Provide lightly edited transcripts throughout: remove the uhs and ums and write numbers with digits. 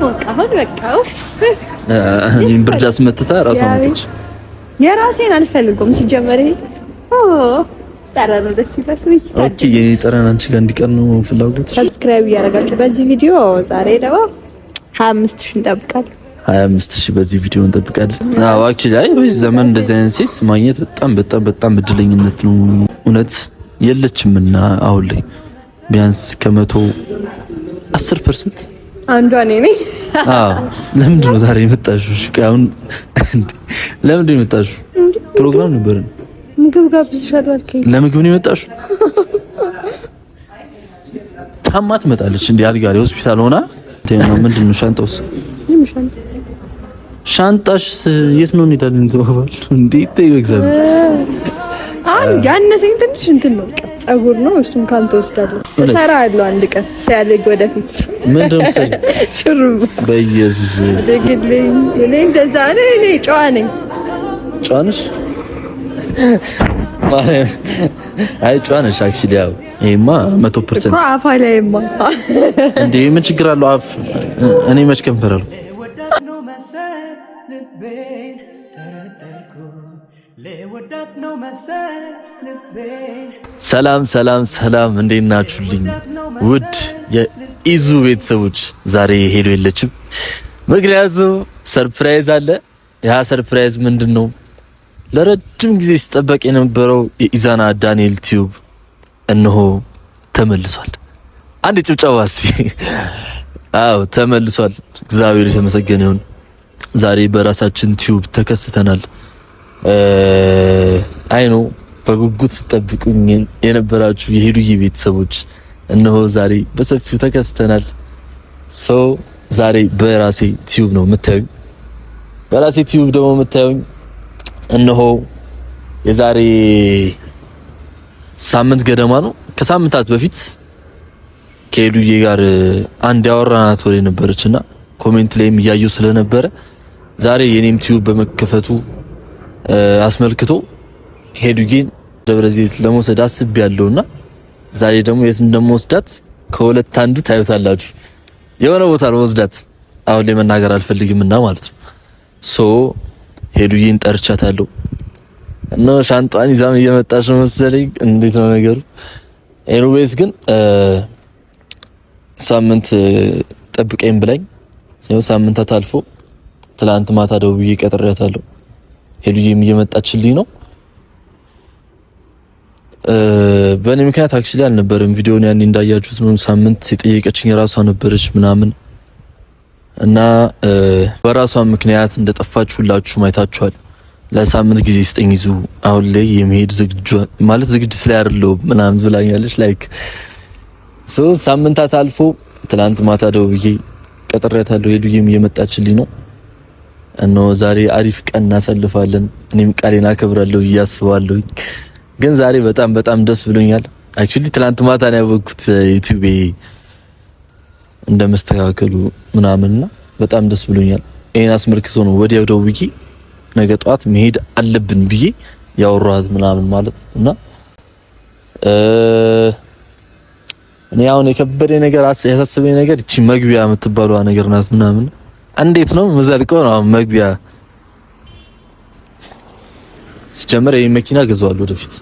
በቃ እኔም ብርጃስ መተታ ራሷ ነች። የራሴን አልፈልግም ሲጀመር ጠረኑ ደስ ይላል። ኦኬ የኔ ጠረን አንቺ ጋር እንዲቀር ነው ፍላጎት። ሰብስክራይብ እያደረጋችሁ በዚህ ቪዲዮ ዛሬ ደግሞ 25000 እንጠብቃለን። 25000 በዚህ ቪዲዮ እንጠብቃለን። አዎ አክቹሊ አይ በዚህ ዘመን እንደዚህ አይነት ሴት ማግኘት በጣም እድለኝነት ነው። እውነት የለችምና አሁን ላይ ቢያንስ ከመቶ 10% አንዷ እኔ ነኝ። አዎ ለምንድን ነው ዛሬ የመጣሽው? አሁን ለምንድን ነው የመጣሽው? ፕሮግራም ነበር። ምግብ ጋብዝሻለሁ አልከኝ። ለምግብ ነው የመጣሽው? ታማ ትመጣለች እንዴ? አልጋ ላይ ሆስፒታል ሆና ተይና። ምንድን ነው ሻንጣውስ? ሻንጣሽ የት ነው እንሄዳለን? ተባባል እንዴ? ተይው እግዚአብሔር ያነሰኝ ትንሽ እንትን ነው ጸጉር ነው። እሱን ካንተ ወስዳለሁ እሰራለሁ አንድ ቀን ሲያለግ ወደፊት። ምንድን ነው ሽሩባ? በኢየሱስ ደግልኝ። እኔ እንደዛ ነኝ። እኔ ጨዋ ነኝ። ጨዋ ነሽ? አይ ጨዋ ነሽ አክቹሊ። ያው ይሄማ 100% እኮ አፋ ላይማ እንዴ ምን ችግር አለው? አፍ እኔ መች ከንፈራለሁ? ሰላም እንዴት ናችሁልኝ? ውድ የኢዙ ቤተሰቦች ዛሬ ሄዶ የለችም። ምክንያቱም ሰርፕራይዝ አለ። ያ ሰርፕራይዝ ምንድነው? ለረጅም ጊዜ ሲጠበቅ የነበረው የኢዛና ዳንኤል ቲዩብ እነሆ ተመልሷል። አንድ ጭብጨባ እስቲ። አዎ ተመልሷል። እግዚአብሔር የተመሰገነ ይሁን። ዛሬ በራሳችን ቲዩብ ተከስተናል። አይኖ በጉጉት ተጠብቁኝ የነበራችሁ የሄዱዬ ቤተሰቦች እነሆ ዛሬ በሰፊው ተከስተናል። ዛሬ በራሴ ቲዩብ ነው የምታዩኝ። በራሴ ቲዩብ ደግሞ የምታዩኝ እነሆ የዛሬ ሳምንት ገደማ ነው። ከሳምንታት በፊት ከሄዱዬ ጋር አንድ ያወራናት ወሬ ነበረችና ኮሜንት ላይም እያየሁ ስለነበረ ዛሬ የኔም ቲዩብ በመከፈቱ አስመልክቶ ሄዱዬን ደብረ ዘይት ለመውሰድ አስቤያለሁና ዛሬ ደግሞ የት እንደምወስዳት ከሁለት አንዱ ታዩታላችሁ። የሆነ ቦታ ለመወስዳት አሁን ላይ መናገር አልፈልግምና ማለት ነው። ሄዱዬን ጠርቻታለሁ እና ሻንጣን ይዛም እየመጣች ነው መሰለኝ። እንዴት ነው ነገሩ? ኤኒዌይስ ግን ሳምንት ጠብቀኝ ብላኝ ሳምንታት አልፎ ትላንት ማታ ደውዬ ቀጥሬያታለሁ። ሄዱዬም እየመጣችልኝ ነው። በእኔ ምክንያት አክቹሊ አልነበረም። ቪዲዮውን ያኔ እንዳያችሁት ነው። ሳምንት የጠየቀችኝ ራሷ ነበረች ምናምን እና በራሷ ምክንያት እንደጠፋች ሁላችሁ ማይታችኋል። ለሳምንት ጊዜ ስጠኝ ይዙ አሁን ላይ የመሄድ ዝግጅት ላይ አይደለሁ ምናምን ብላኛለች። ላይክ ሳምንታት አልፎ ትላንት ማታ ደውዬ ቀጥሬያታለሁ። ሄዱዬም እየመጣችልኝ ነው። እነሆ ዛሬ አሪፍ ቀን እናሳልፋለን። እኔም ቃሌን አከብራለሁ እያስባለሁ። ግን ዛሬ በጣም ደስ ብሎኛል። አክቹሊ ትላንት ማታ ነው ያወቅኩት ዩቲዩብ እንደመስተካከሉ ምናምንና በጣም ደስ ብሎኛል። ይሄን አስመልክቶ ነው ወዲያው ደውዬ ነገ ጧት መሄድ አለብን ብዬ ያወራሁት ምናምን ማለት እና እኔ አሁን የከበደ ነገር ያሳሰበኝ ነገር እቺ መግቢያ የምትባለዋ ነገር ናት ምናምን። እንዴት ነው መዘልቀው ነው መግቢያ ሲጀመር ይሄ መኪና ገዛዋለሁ ወደፊት።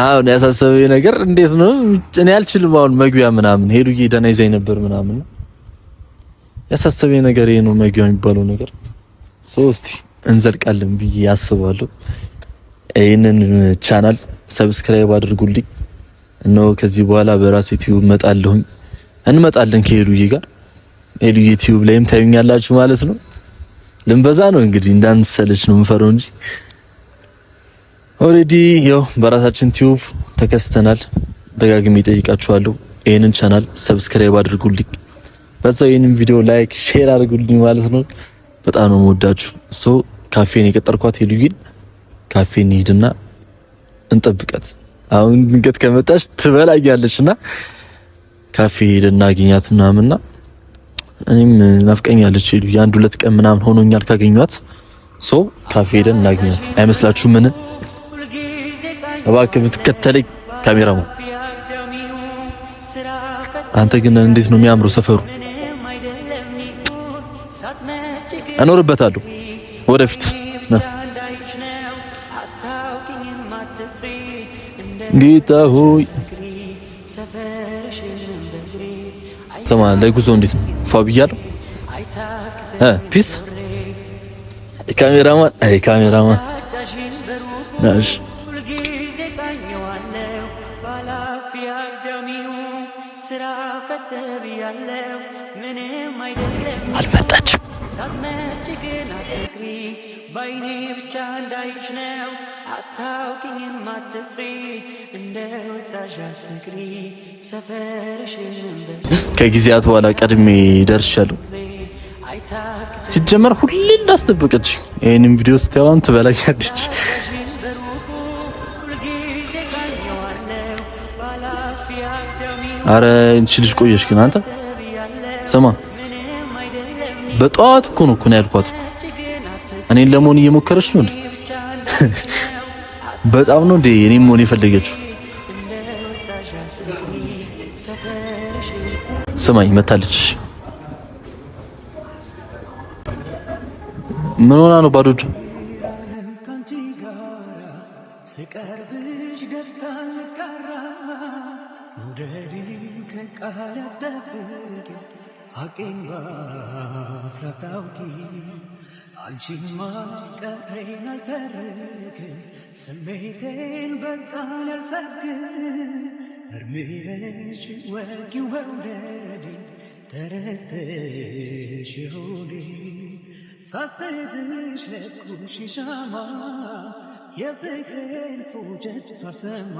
አሁን ያሳሰበኝ ነገር እንዴት ነው እኔ አልችልም አሁን መግቢያ ምናምን። ሄዱዬ ደህና ይዘኝ ነበር ምናምን። ያሳሰበኝ ነገር ይሄ ነው መግቢያ የሚባለው ነገር። እስቲ እንዘልቃለን ብዬ አስባለሁ። ይሄንን ቻናል ሰብስክራይብ አድርጉልኝ። እነሆ ከዚህ በኋላ በራሴ ቲዩብ እንመጣለን ከሄዱዬ ጋር። ሄዱዬ ቲዩብ ላይም ታዩኛላችሁ ማለት ነው። ልንበዛ ነው እንግዲህ እንዳንሰለች ነው የምፈረው እንጂ ኦሬዲ ያው በራሳችን ቲዩብ ተከስተናል። ደጋግሜ እጠይቃችኋለሁ ይሄንን ቻናል ሰብስክራይብ አድርጉልኝ። በዛው ይሄንን ቪዲዮ ላይክ ሼር አድርጉልኝ ማለት ነው። በጣም ነው የምወዳችሁ። ካፌን የቀጠርኳት ሄዱዬን ካፌን ሂድና እንጠብቃት። አሁን ድንገት ከመጣች ትበላኛለችና ካፌ ሄደና አግኛት ምናምንና እኔም ናፍቀኛለች ሄዱዬ። 1-2 ቀን ምናምን ሆኖኛል ካገኘኋት። ካፌ ሄደን እናግኛት አይመስላችሁ? ምን እባክህ ብትከተለኝ ካሜራው አንተ ግን እንዴት ነው የሚያምረው ሰፈሩ። እኖርበታለሁ ወደፊት። ጌታ ሆይ ስማ፣ ለጉዞ እንዴት ነው ፏ ብያለሁ? ፒስ ካሜራማን ካሜራማን ናሽ አልመጣችም። ባይኔ ብቻ እንዳይሽ ነው አታውቂኝም አትፍሪ እንደወጣሽ አትቅሪ ሰፈርሽን ከጊዜያት በኋላ ቀድሜ ደርሻለሁ። ሲጀመር ሁሌ እንዳስጠበቀች ይሄንን ቪዲዮ ስታዩን ትበላኛለች። አረ እንቺ ልጅ ቆየሽ ግን አንተ ስማ፣ በጠዋት እኮ ነው ያልኳት። እኔን ለመሆን እየሞከረች ነው እንዴ? በጣም ነው እንዴ እኔን መሆን የፈለገችው? ስማኝ መታለች። ምን ሆና ነው ባዶ እጇ? አንቺማ ቀረኝ አልተረክም ስሜቴን በቃል አልሰግም እርምረሽ ወጊው መውደዴ ተረተሽ ሆዴ ሳስብሽ ለኩሽ ሻማ የፍቅሬን ፉጨት ሳሰማ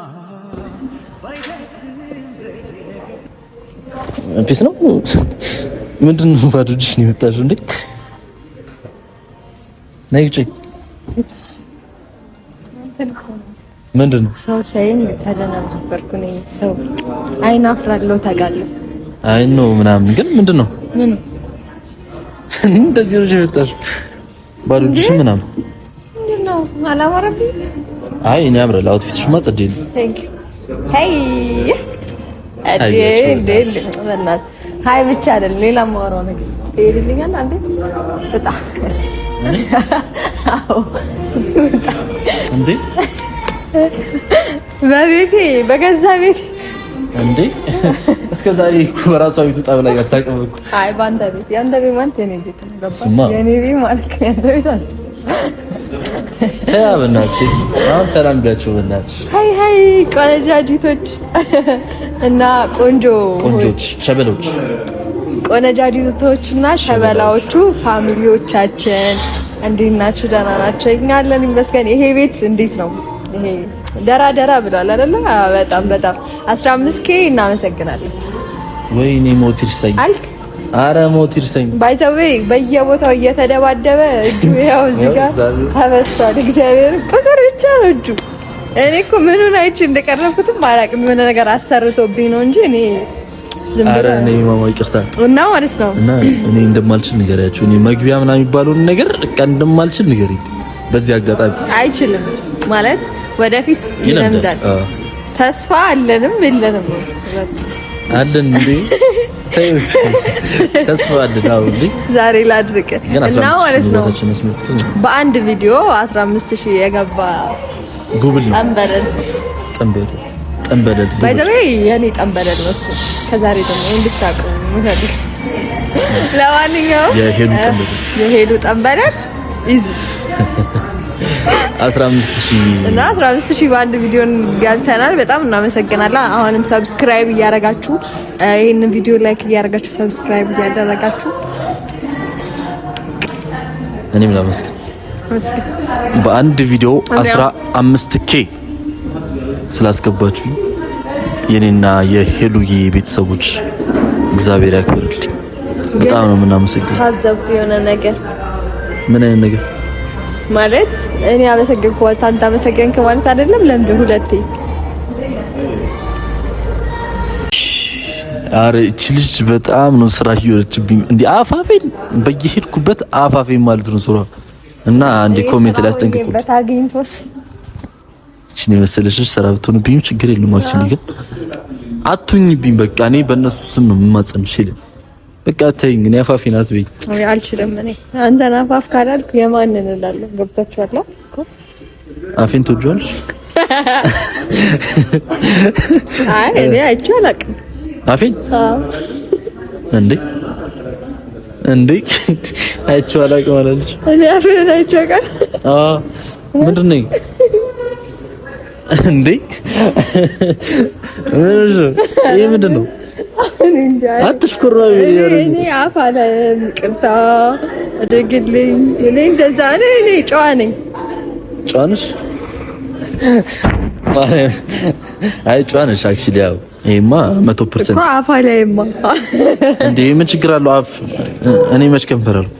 ባይደርስም ፒስ ነው ምንድን ነው ባዶ እጅሽ ነው የመጣሽው እንዴ? ነይጭ ምንድን ነው ሰው ሳይን ተደናበርኩ ነኝ። ሰው አይን አፍራለሁ ታውቃለህ። አይ ነው ምናምን ግን ምንድን ነው ምን እንደዚህ ነው የመጣሽው ባዶ እጅሽ ምናምን ምንድን ነው አላማረብኝ? አይ እኔ አምራለሁ። አውትፊትሽማ ጸዴ ነው። ቴንክ ዩ ሄይ በእናትህ ሀይ ብቻ አይደለም ሌላ ማወራው ነገር ይሄድልኛል። አንዴ በጣም አዎ እንዴ በቤቴ በገዛ ቤቴ እንዴ እስከ ዛሬ እኮ በራሷ ቤት ወጣ ብላ ያታቀም እኮ። አይ ባንተ ቤት ያንተ ቤት ማለት የኔ ቤት ነው። ገባ የኔ ቤት ማለት ያንተ ቤት አለ። በእናትሽ አሁን ሰላም ብላችሁ በእናትሽ ሃይ ሃይ ቆነጃጅቶች እና ቆንጆች ሸበሎች ቆነጃጅቶችና ሸበላዎቹ ፋሚሊዎቻችን እንዴት ናችሁ? ደህና ናቸው? እኛ አለን ይመስገን። ይሄ ቤት እንዴት ነው? ይሄ ደራ ብሏል አይደለ? በጣም 15K እናመሰግናለን። ወይኔ ሞቲር ሰኝ አልክ። አረ ሞቲር ሰኝ ባይተዌ በየቦታው እየተደባደበ እጁ ያው እዚህ ጋር ተበስቷል። እግዚአብሔር ቁጥር ብቻ ነው እጁ። እኔ እኮ ምኑን አይቼ እንደቀረብኩትም አላውቅም። የሆነ ነገር አሰርቶብኝ ነው እንጂ እኔ አረ እኔ ማማ ይቅርታ እና ማለት ነው እና እኔ እንደማልችል ንገሪያቸው። እኔ መግቢያ ምናምን የሚባለውን ነገር እንደማልችል ንገሪኝ። በዚህ አጋጣሚ አይችልም ማለት ወደፊት ይለምዳል። ተስፋ አለንም የለንም አለን እንዴ ተስፋ አለን። አዎ እንዴ ዛሬ ላድርቅ እና ማለት ነው በአንድ ቪዲዮ 15000 የገባ ጉብል ነው ጠንበለል ባይዘዌ የኔ ጠንበለል ነው እሱ። ከዛሬ ደግሞ እንድታውቁ ምፈልግ ለማንኛውም የሄዱ ጠንበለል ይዙ 15000 እና 15000 በአንድ ቪዲዮ ገብተናል። በጣም እናመሰግናለን። አሁንም ሰብስክራይብ እያደረጋችሁ ይሄንን ቪዲዮ ላይክ እያደረጋችሁ ሰብስክራይብ እያደረጋችሁ እኔም ላመስግን በአንድ ቪዲዮ 15K ስላስገባችሁ የኔና የሄሉዬ ቤተሰቦች እግዚአብሔር ያክብርልኝ። በጣም ነው የምናመሰግነው። ታዘብኩ የሆነ ነገር። ምን አይነት ነገር ማለት እኔ አመሰግንኩ አንተ አመሰግንክ ማለት አይደለም። ለምን ሁለቴ? አረ እቺ ልጅ በጣም ነው ስራ ይወርችብኝ እንዴ! አፋፌን በየሄድኩበት አፋፌን ማለት ነው ስራ እና አንዴ ኮሜንት ላይ አስጠንቅቁ። እቺ ነው መሰለሽ ስራ ብትሆንብኝ ችግር የለም። አክቹሊ ግን አቱኝብኝ በቃ እኔ በእነሱ ስም ነው የምማጸንሽ። በቃ ተይኝ። እኔ አፋፊ ናት በይ። አልችልም እኔ አንተን አፋፍ ካላልኩ የማንን እላለሁ። ገብታችኋል እኮ አፌን ትወጂዋለሽ? አይ እኔ አይቼው አላውቅም አፌን። እንዴ አይቼው አላውቅም አላለች። እኔ አፌን አይቼው አውቃለሁ። ምንድን ነው እንዴ? ይሄ ምንድን ነው? አትሽኩራ እኔ አፍ አለም ቅርታ አድርግልኝ። እኔ እንደዛ ነኝ። እኔ ጨዋ ነኝ። ጨዋ ነሽ? አይ ጨዋ ነሽ አክቹሊ። ያው ይሄማ 100% እኮ አፍ አለኝማ እንዴ ምን ችግር አለው? አፍ እኔ መች ከንፈር አልኩ።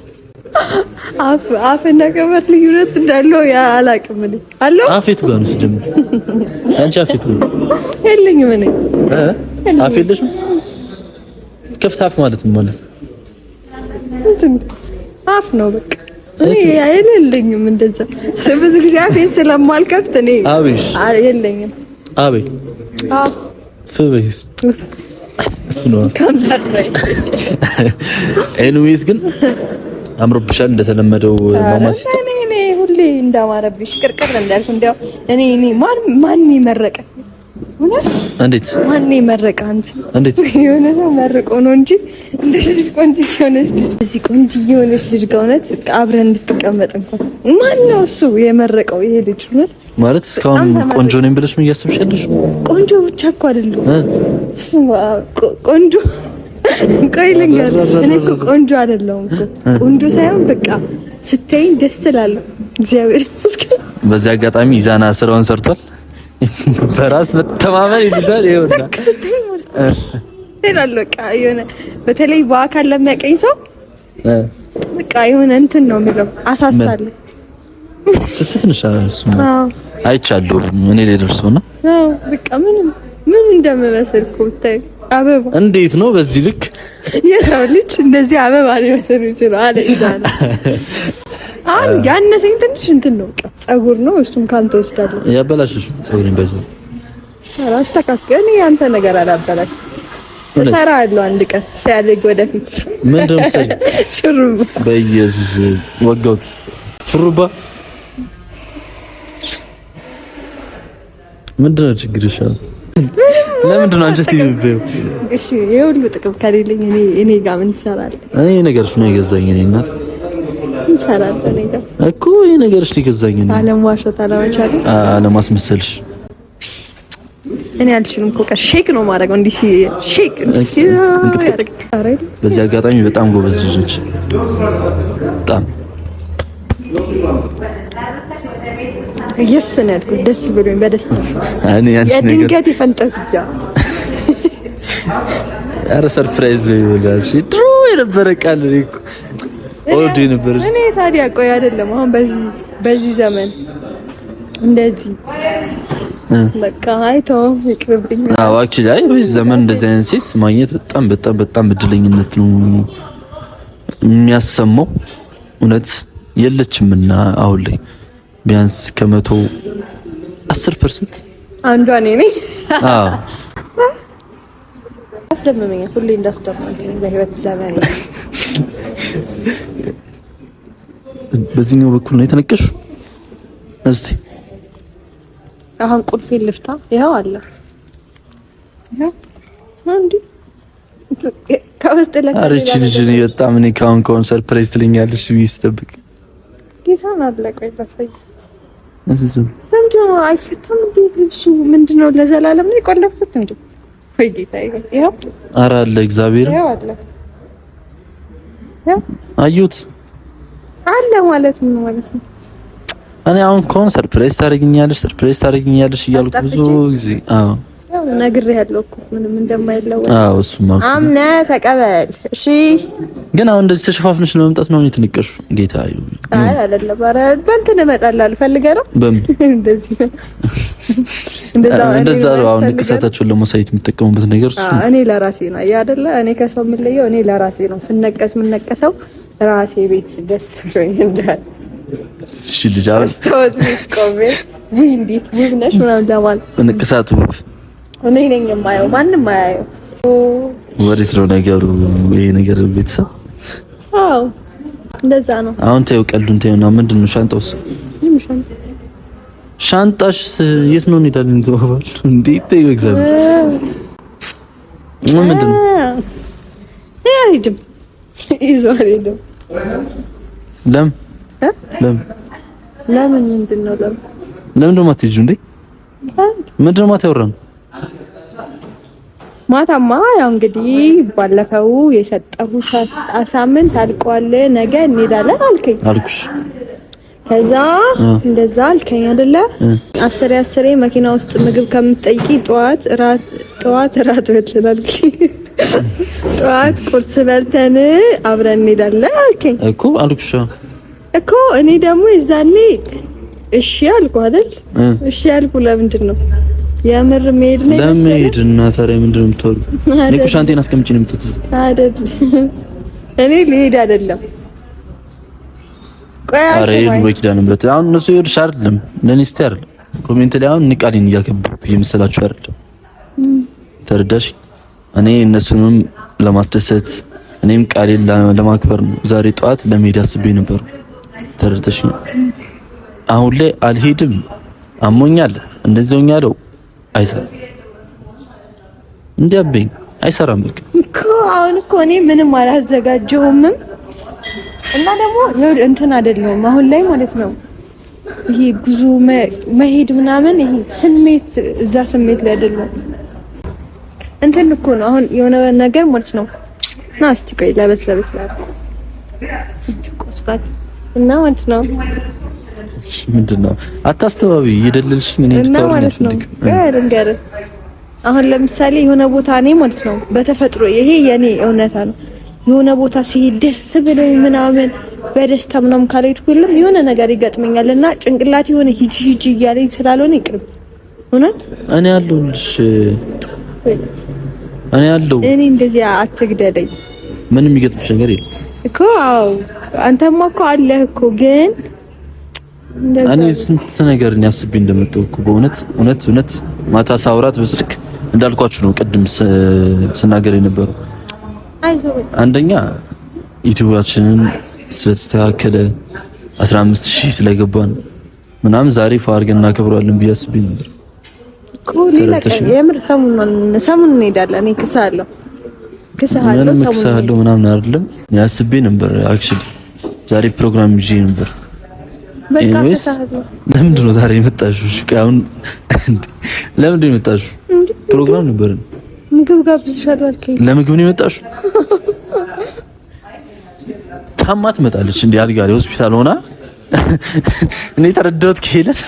አፍ እና ከንፈር ልዩነት እንዳለው አላውቅም። እኔ አለው አፌቱ ጋር ነው ሲጀምር። አንቺ አፌቱ የለኝም። እኔ አፍ የለሽም? ክፍት አፍ ማለት ምን ማለት እንትን አፍ ነው በቃ። እኔ የለኝም እንደዛ። ብዙ ጊዜ አፌን ስለማልከፍት እኔ አብሽ የለኝም። አቤ ፍበይስ እሱ ነው ከንፈር ላይ ኤኒዌይስ ግን አምሮብሻል እንደተለመደው ማማሲታ። እኔ ሁሌ እንዳማረብሽ ቅርቅር እንዳልኩ እንደው እኔ ማን ይመረቀ እንዴት ማን ይመረቀ? አንተ እንዴት የሆነ ነው መርቆ ነው እንጂ እንደዚህ ቆንጆ የሆነች ልጅ እዚህ ቆንጆ የሆነች ልጅ ጋር እውነት አብረን እንድትቀመጥ እንኳን ማን ነው እሱ የመረቀው? ይሄ ልጅ እውነት ማለት እስካሁን ቆንጆ ነኝ ብለሽ ምን እያሰብሽ ያለሽ? ቆንጆ ብቻ እኮ አይደለም ቆንጆ ቆይ ልንገርህ፣ እኔ እኮ ቆንጆ አይደለሁም እኮ ቆንጆ ሳይሆን በቃ ስትይኝ ደስ እላለሁ። እግዚአብሔር ይመስገን። በዚህ አጋጣሚ ኢዛና ስራውን ሰርቷል። በራስ መተማመን ይልሻል። ይኸውና ስትይኝ ማለት በቃ የሆነ በተለይ በአካል ለሚያቀኝ ሰው በቃ የሆነ እንትን ነው የሚለው አሳሳለሁ። ስስት ነሽ እሱ አይቻለሁ እኔ ላይ ደርሶና በቃ ምን እንደምመስል እኮ ብታይ አበባ እንዴት ነው በዚህ ልክ የሰው ልጅ እንደዚህ አበባ ሊመስል ይችላል አለ ኢዛና። ያነሰኝ ትንሽ እንትን ነው በቃ ፀጉር ነው። እሱም ካንተ ወስዳለሁ። ያበላሽሽ ፀጉሬን በዚህ አስተካክል። እኔ ያንተ ነገር አላበላሽ እሰራለሁ አንድ ቀን ሲያድግ ወደፊት። ምንድን ነው ሹሩባ? በኢየሱስ ወጋውት ሹሩባ። ምንድን ነው ችግርሽ? ለምንድን ነው አንቺ ትይበው? እሺ የሁሉ ጥቅም ከሌለኝ እኔ ጋር ምን ትሰራለህ? እኔ ነገርሽ ነው የገዛኝ። እኔ እናት እንሰራለን እኔ ጋር እኮ ይሄ ነገርሽ ነው የገዛኝ። እኔ አለማዋሸት አለመቻል አለማስመሰልሽ እኔ አልችልም እኮ ሼክ ነው ማድረግ እንዴ ሼክ ያደርግ። በዚህ አጋጣሚ በጣም ጎበዝ ልጅ ነች። በጣም እየሰነ ያልኩት ደስ ብሎኝ በደስታ እኔ ያንቺ ነገር የድንገት የፈንጠዝያ አረ ሰርፕራይዝ በይውላሽ ድሮ የነበረ ቃል እኮ ኦዲ ነበር። እኔ ታዲያ ቆይ አይደለም አሁን በዚህ ዘመን እንደዚህ በቃ አይተው ይቅርብኝ። አዎ አክቹሊ አይ በዚህ ዘመን እንደዚህ አይነት ሴት ማግኘት በጣም እድለኝነት ነው የሚያሰማው። እውነት የለችምና አሁን ላይ ቢያንስ ከመቶ 10% አንዷ እኔ ነኝ። አዎ አስደመመኝ። ሁሌ እንዳስደመመኝ በህይወት ዘመን በዚህኛው በኩል ነው የተነቀሽው። እስቲ አሁን ቁልፌን ልፍታ። ይኸው አለ አንዲ ከውስጥ ለካ አረቺ ልጅ ነው በጣም እኔ ካሁን ሰርፕራይዝ ትለኛለሽ ብዬ ስጠብቅ ጌታን አለቀኝ ባሳይ እዚህ ምንድነው አይፈታም እንዴ ልብሱ? ምንድነው ለዘላለም ነው የቆለፍኩት እንዴ? ወይ ጌታዬ ይኸው ኧረ አለ እግዚአብሔር ይኸው አለ ይኸው አዩት አለ ማለት ምን ማለት ነው? እኔ አሁን ከሆነ ሰርፕራይዝ ታደርጊኛለሽ እያልኩ ብዙ ጊዜ ያው ነግሬሃለሁ እኮ ምንም እንደማይለወጥ። እሱማ አምነህ ተቀበል እሺ። ግን አሁን እንደዚህ ተሸፋፍነሽ ለመምጣት ነው የተነቀሹ ጌታ ይሁን። አይ አይደለም። ኧረ በእንትን እመጣልሃለሁ ፈልገህ ነው በምን እንደዛ ነው አሁን ንቅሳታችሁን ለማሳየት የምትጠቀሙበት ነገር እሱ። እኔ ለራሴ ነው አይደለ? እኔ ከሰው የምለየው እኔ ለራሴ ነው። ስነቀስ የምነቀሰው ራሴ ቤት ደስ ብሎኝ እንዳል እሺ ልጅ አሁን ተወት ቆሜ ወይ እንዴት ውብ ነሽ ምናምን ለማለት ንቅሳቱ እኔ ነኝ የማየው፣ ማንም አያየው። ወዴት ነው ነገሩ? ይሄ ነገር ቤተሰብ አዎ እንደዛ ነው። አሁን ተይው ቀልዱን ተይውና ምንድን ነው ሻንጣውስ? ሻንጣሽ የት ነው እንሄዳለን? ተባባል እንዴ? ተይው እግዚአብሔር ምንድን ነው? አይሄድም ይዞ አይሄድም። ለምን ምንድን ነው ለምን ደሞ አትሄጂው እንዴ? ምንድን ነው ማታወራን? ማታማ ያው እንግዲህ ባለፈው የሰጠሁ ሳምንት አልቋል፣ ነገ እንሄዳለን አልኩሽ። ከዛ እንደዛ አልከኝ አይደለ? 10 መኪና ውስጥ ምግብ ከምትጠይቂ ጠዋት እራት በልተናል። ጠዋት ቁርስ በልተን አብረን እንሄዳለን አልከኝ እኮ አልኩሽ እኮ። እኔ ደግሞ የዛኔ እሺ አልኩ አይደል? እሺ አልኩ። ለምንድን ነው የምር መሄድ ነው ለምን እና ታዲያ ምንድን ነው የምትወሩ? እኔ እኮ ሻንጤን አስቀምጪ ነው የምትወጡት አይደል? እኔ ልሄድ አይደለም። ቆይ አረ ወኪዳን ምረት አሁን እነሱ ይወድሽ አይደለም ለኔ ስቴ አይደለም ኮሜንት ላይ አሁን ንቃሊን እያከበርኩ የምሰላችሁ አይደለም። ተረዳሽ? እኔ እነሱንም ለማስደሰት እኔም ቃሌን ለማክበር ነው ዛሬ ጠዋት ለመሄድ አስቤ ነበር። ተረዳሽ? አሁን ላይ አልሄድም አሞኛል እንደዚህ ሆኛለሁ አይሰራም። እንዲያበኝ አይሰራም በቃ እኮ አሁን እኮ እኔ ምንም አላዘጋጀሁም እና ደግሞ እንትን አይደለም አሁን ላይ ማለት ነው። ይሄ ጉዞ መሄድ ምናምን ይሄ ስሜት እዛ ስሜት ላይ አይደለም። እንትን እኮ ነው አሁን የሆነ ነገር ማለት ነው። ና እስቲ ቆይ ለበስ እና ማለት ነው ምንድነው አታስተባቢ እየደለልሽ ምን ማለት ነው። ገር አሁን ለምሳሌ የሆነ ቦታ እኔ ማለት ነው በተፈጥሮ ይሄ የኔ እውነታ ነው። የሆነ ቦታ ሲሄድ ደስ ብሎኝ ምናምን በደስታ ምናምን ካልሄድኩ የለም የሆነ ነገር ይገጥመኛልና ጭንቅላት የሆነ ሂጂ እያለኝ ስላልሆነ ይቅርብ። እውነት እኔ አለሁልሽ እኔ እንደዚህ አትግደለኝ። ምንም የሚገጥምሽ ነገር የለም እኮ። አዎ አንተማ እኮ አለህ እኮ ግን እኔ ስንት ነገር ያስብ እንደመጣሁ እኮ በእውነት ማታ ሳውራት በስልክ እንዳልኳችሁ ነው ቅድም ስናገር የነበረው። አንደኛ ዩቲዩባችንን ስለተስተካከለ 15000 ስለገባን ምናምን ዛሬ ፋርገን እናከብራለን ብዬ አስቤ ነበር እኮ። የምር ሰሙን እንሄዳለን። እኔ ክሳለሁ ምናምን አይደለም ያስቤ ነበር። አክቹሊ ዛሬ ፕሮግራም ይዤ ነበር። በቃ ለምንድን ነው ዛሬ የመጣሽው? አሁን ለምንድን ነው የመጣሽው? ፕሮግራም ነበር። ምግብ ጋብዝሻለሁ አልከኝ። ለምግብ ነው የመጣሽው? ታማ ትመጣለች እንዴ? አልጋ ላይ ሆስፒታል ሆና እኔ ተረዳሁት ከሄለን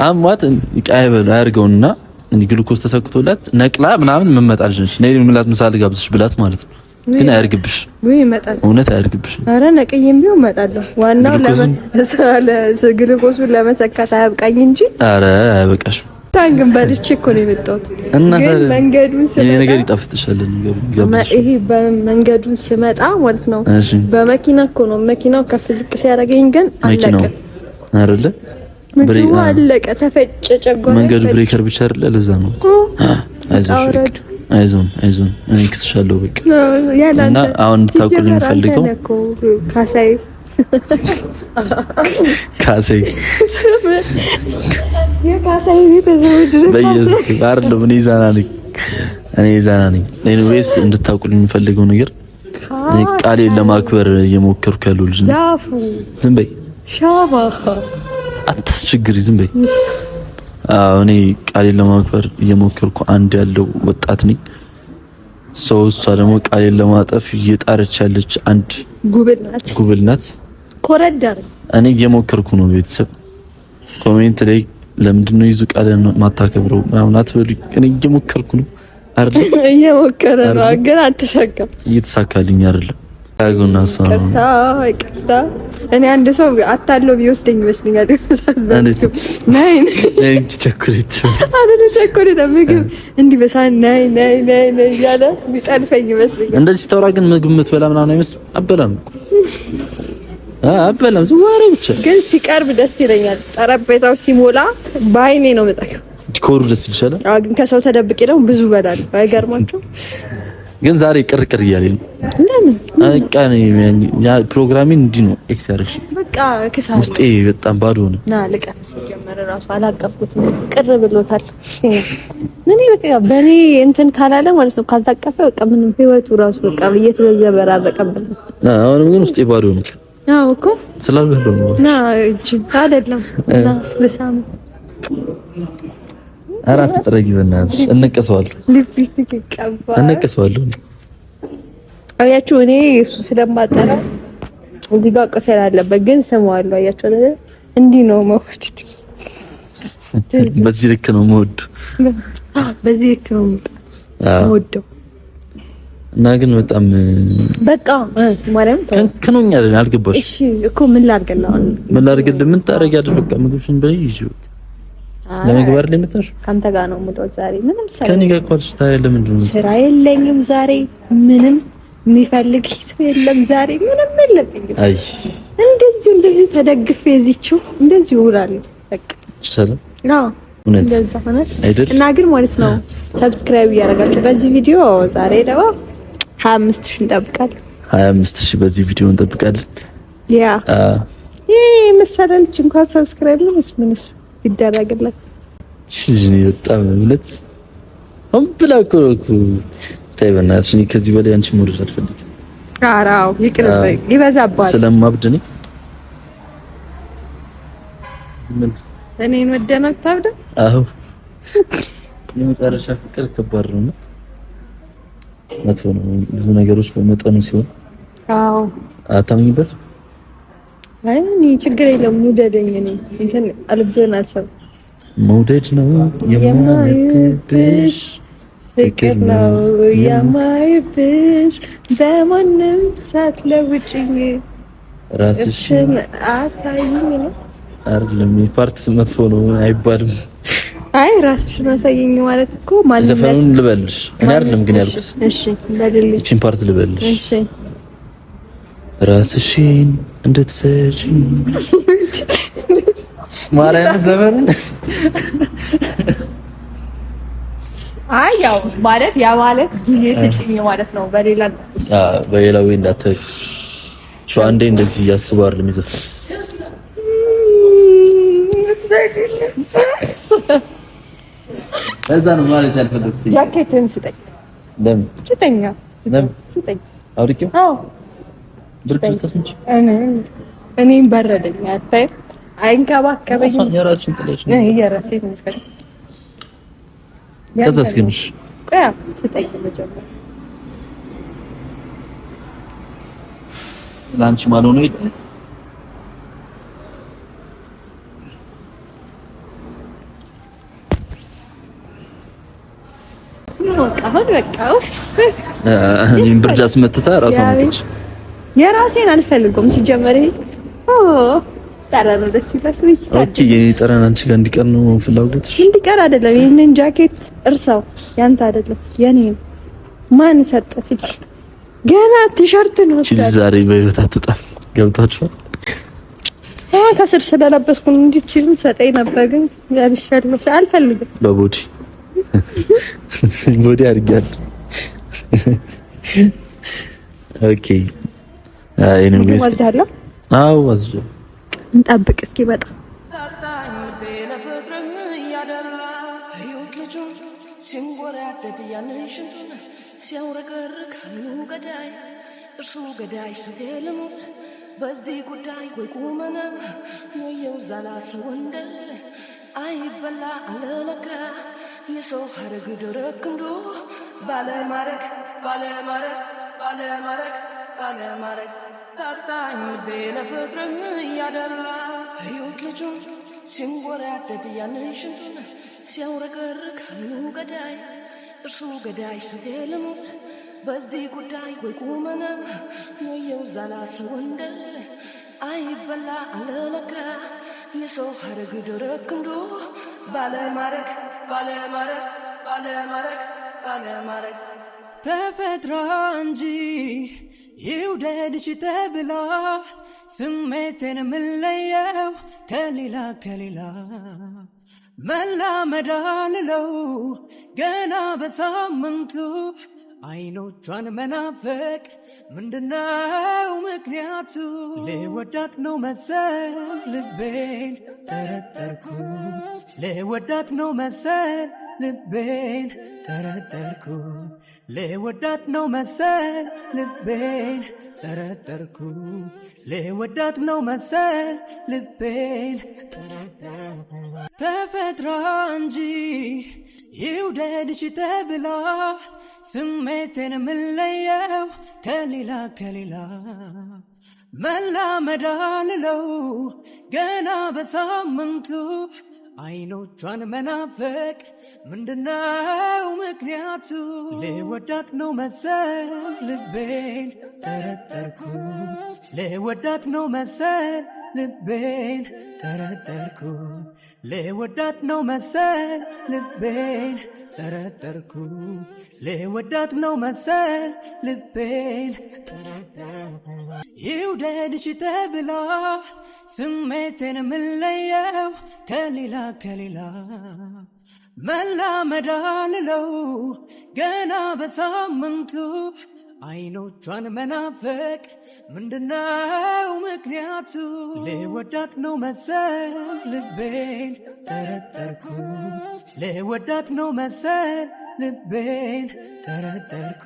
አሟት ይቃይበል አያርገውና እንዴ ግሉኮስ ተሰክቶላት ነቅላ ምናምን መመጣልሽ ነሽ። ነይ ምላት ምሳሌ ጋብዝሽ ብላት ማለት ነው። ግን አያርግብሽ ወይ ይመጣል። እውነት አያርግብሽ። አረ ነቅዬም ቢሆን እመጣለሁ። ዋናው ግሉኮሱን ለመሰካት አያብቃኝ እንጂ። አረ አያበቃሽም። ታንግን በልቼ እኮ ነው የመጣሁት። ግን መንገዱን ስመጣ ነገር ይጣፍጥሻል። ይሄ በመንገዱን ስመጣ ማለት ነው በመኪና እኮ ነው መኪናው ከፍ ዝቅ ሲያደርገኝ ግን አለቀ አይደለ? ምግቡ አለቀ ተፈጨ ጨጓራ። መንገዱ ብሬከር ብቻ አይደለ? ለዛ ነው። አይዞን እኔ ክስሻለሁ በቃ። እና አሁን እንድታውቁልኝ የምፈልገው ካሳይ የካሳይ ቤተሰቦች በየስ አይደለም። እኔ ዛና ነኝ። ኤኒዌይስ እንድታውቁልኝ የምፈልገው ነገር ቃሌን ለማክበር እየሞከርኩ ያለው ልጅ ነው። ዝም በይ ሻባ አታስቸግሪ። ዝም በይ። እኔ ቃሌን ለማክበር እየሞከርኩ አንድ ያለው ወጣት ነኝ። እሷ ደግሞ ቃሌን ለማጠፍ እየጣረች ያለች አንድ ጉብል ናት። ኮረዳር እኔ እየሞከርኩ ነው። ቤተሰብ ኮሜንት ላይ ለምንድን ነው ይዙ ቃልን ማታከብረው ምናምን አትበሉኝ። እኔ እየሞከርኩ ነው አይደል? እየሞከረ ነው ግን አልተሳካም። እየተሳካልኝ አይደለም። ያጎና ሰው ይቅርታ። እኔ አንድ ሰው አታለው ቢወስደኝ ይመስለኛል። ናይ ቸኮሌት ምግብ እንዲህ በሳን ናይ ያለ ቢጠልፈኝ ይመስለኛል። እንደዚህ ተወራ ግን ምግብ የምትበላ ምናምን አይመስልም። አበላም ዝዋሬ ብቻ ግን ሲቀርብ ደስ ይለኛል። ጠረጴዛው ሲሞላ በአይኔ ነው የምጠቀው። ዲኮሩ ደስ ይልሻል? አዎ ግን ከሰው ተደብቄ ነው ብዙ በላል አይገርማችሁ? ግን ዛሬ ቅርቅር እያለኝ ነው። ለምን? በቃ ያ ፕሮግራሚን እንዲህ ነው ኤክሰርሽ በቃ ከሳለ ውስጤ በጣም ባዶ ነው። ና ለቀስ ጀመረ ራሱ አላቀፍኩትም ቅር ብሎታል። ምን በቃ በኔ እንትን ካላለ ማለት ነው ካልታቀፈ በቃ ምንም ህይወቱ ራሱ በቃ እየተዘበራረቀበት ነው። አሁንም ግን ውስጤ ባዶ ነው። አዎ እኮ ስላልበለው ነው። ና እጅ አይደለም ና ለሳም አራት ጥረጊ በእናትሽ እንቀሰዋለሁ። ሊፕስቲክ ይቀባ እንቀሰዋለሁ። አያችሁ እኔ እሱ ስለማጠራ እዚህ ጋር ቀሰል አለበት ግን ስሟል። አያችሁ አይደል? እንዲህ ነው መውደድ። በዚህ ልክ ነው መውደድ። በዚህ ልክ ነው መውደድ። እና ግን በጣም በቃ ማርያም ከኖኛል። አልገባሽ? እሺ እኮ ምን ላድርግልህ? ምን ላድርግልህ? ምን ታረጊያለሽ? በቃ ምግብሽን በይ ይዤው ለመግባር ላይ መጣሽ። ካንተ ጋር ነው የምለው ዛሬ። ምንም ስራ ከኔ ጋር እኮ አልሽ። ታዲያ ለምንድን ነው? ስራ የለኝም ዛሬ። ምንም የሚፈልግ ሰው የለም ዛሬ። ምንም የለብኝም። አይ እንደዚህ ተደግፌ እዚችው እንደዚህ እውላለሁ። በቃ ሰላም። አዎ እንደዛ ሆነች እና ግን ማለት ነው ሰብስክራይብ እያደረጋችሁ በዚህ ቪዲዮ ዛሬ ደግሞ 25000 እንጠብቃለን። 25000 በዚህ ቪዲዮ እንጠብቃለን። ያ መሰለልሽ እንኳን ሰብስክራይብ ነው ምንስ ይደረግለት። እሺ በጣም እውነት አምብላ እኮ ተይ በእናትሽ። እኔ ከዚህ በላይ አንቺ መውደድ አልፈልግም። አራው ይቅርበኝ ይበዛባል። ስለማብድ ነኝ። ምን እኔ መደነቅ ታብደ? አዎ የመጨረሻ ፍቅር ከባድ ነው። መጥፎ ነው። ብዙ ነገሮች በመጠኑ ሲሆን አዎ አታምኝበት። አይ እኔ ችግር የለም ውደደኝ። እኔ እንትን አልብህን አልሰብ መውደድ ነው የማይብሽ ፍቅር ነው የማይብሽ በማንም ሳትለውጭኝ ራስሽን አሳይኝ ነው አይደለም። ፓርት መጥፎ ነው አይባልም። አይ ራስሽን አሳይኝ ማለት እኮ ማለት ዘፈኑን ልበልሽ እኔ አይደለም ግን ያልኩት። እሺ በደልኝ እቺን ፓርት ልበልሽ። እሺ ራስሽን እንድትሰጪ ማርያም ዘፈኑን አይ ያው ማለት ያ ማለት ጊዜ ስጪኝ ማለት ነው። በሌላ ወይ እንዳትይ ሾ አንዴ እንደዚህ ያስባር ለሚዘፈን እዛ ነው ማለት ያልፈለኩት። ጃኬትን ስጠኝ። ለምን ስጠኛ? ስጠኝ አውሪኪው። አዎ ብርድ ተስምጭ እኔም በረደኝ። አታይ አይንከባከበኝ። የራስሽን ጥለሽ ነው የራሴን ነው። ከዛስ ግንሽ ቆያ ስጠኝ መጀመሪያ ላንቺ ማለት ነው። እኔም ብርድ አስመትታ ራሷን ነች። የራሴን አልፈልግም ሲጀመር። ጠረኑ ደስ ይላል። ኦኬ የኔ ጠረን አንቺ ጋር እንዲቀር ነው ፍላጎትሽ? እንዲቀር አይደለም። ይሄንን ጃኬት እርሳው። ያንተ አይደለም የኔ ነው። ማን ሰጠሽ? ገና ቲሸርት ነው። እቺ ዛሬ በህይወት አትጣም። ገብታችኋል? ከስር ስለለበስኩ እንጂ እቺን ሰጠኝ ነበር ግን ያልሻለሁ አልፈልግም። በቦዲ ቦዲ አድርጊያለሁ። ኦኬ እኔ ነው ወዛላ። አዎ ወዛላ እንጠብቅ እስኪ መጣ እርሱ ገዳይ ስትልሙት በዚህ ጉዳይ ወይ ቁመና ወየው ዛላ ሲወንደል አይበላ አለለካ የሰው ሀረግ ደረቅ እንዶ ባለማረግ ታጣኝ ልቤ ለፍቅርም እያደላ ሕይወት ልጁን ሲንጎራደድ ያንን ሽንቱን ሲያውረገርግ ምኑ ገዳይ እርሱ ገዳይ ስንቴ ልሙት በዚህ ጉዳይ ወይ ቁመና ወየው ዛላ ሲወንደል አይበላ አለለካ የሰው ሀረግ ደረቅ እንዶ ባለማረግ ተፈጥሮ እንጂ ይውደድሽ ተብላ ስሜቴን የምለየው ከሌላ መላመድ አልለው ገና በሳምንቱ አይኖቿን መናፈቅ ምንድነው ምክንያቱ? ለወዳት ነው መሰል ልቤን ጠረጠርኩ ለወዳት ነው መሰል ልቤን ጠረጠርኩ ለወዳት ነው መሰል ልቤን ጠረጠርኩ ለወዳት ነው መሰል ልቤን ተፈጥራ እንጂ ይውደድሽ ተብላ ስሜቴን ምለየው ከሌላ መላመድ አልለው ገና በሳምንቱ አይኖቿን መናፈቅ ምንድነው ምክንያቱ? ለወዳት ነው መሰል ልቤን ጠረጠርኩ ለወዳት ነው መሰል ልቤን ጠረጠርኩ ለወዳት ነው መሰል ልቤን ጠረጠርኩ ለወዳት ነው መሰል ልቤን ይውደድሽ ተብላ ስሜቴን ምለየው ከሌላ መላመድ አልለው ገና በሳምንቱ አይኖቿን መናፈቅ ምንድነው ምክንያቱ? ለወዳት ነው መሰል ልቤን ጠረጠርኩ ለወዳት ነው መሰል ልቤን ጠረጠርኩ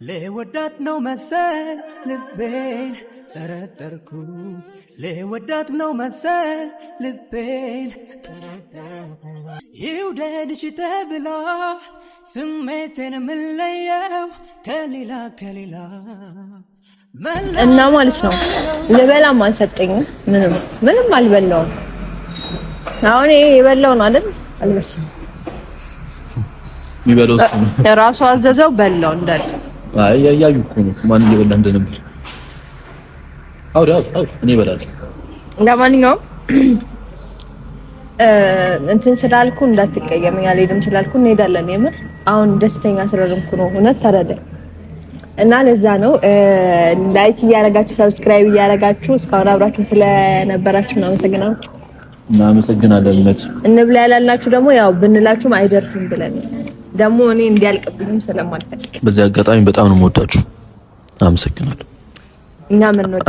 ለወዳት ነው መሰል ልቤን ጠረጠርኩ ለወዳት ነው መሰል ልቤን ይውደድሽ ተብላ ስሜቴን ምለየው ከሌላ እና ማለት ነው ልበላም አልሰጠኝም። ምንም አልበላውም። አሁን ይሄ የበላው ነው አይደል? አልበላም። የሚበላው እሱ ነው። ራሱ አዘዘው በላው እንዳለ። አይ ያያዩ እኮ ነው ማን እየበላ እንደነበር። አውሪ እኔ እበላለሁ። ለማንኛውም እንትን ስላልኩ እንዳትቀየመኝ አልሄድም ስላልኩ እንሄዳለን። የምር አሁን ደስተኛ ስለሆንኩ ነው። እውነት ተረዳኝ። እና ለዛ ነው ላይክ እያደረጋችሁ ሰብስክራይብ እያደረጋችሁ እስካሁን አብራችሁ ስለነበራችሁ እናመሰግናለን። እንብላ ያላላችሁ ደግሞ ያው ብንላችሁም አይደርስም ብለን ደግሞ እኔ እንዲያልቅብኝም ስለማልፈልግ በዚህ አጋጣሚ በጣም ነው የምወዳችሁ። አመሰግናለሁ።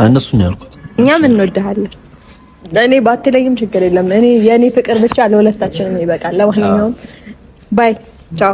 እነሱ ነው ያልኩት። እኛም እንወድሃለን። እኔ ባትለይም ችግር የለም። የኔ ፍቅር ብቻ ለሁለታችንም ይበቃል። ለማንኛውም ባይ ቻው።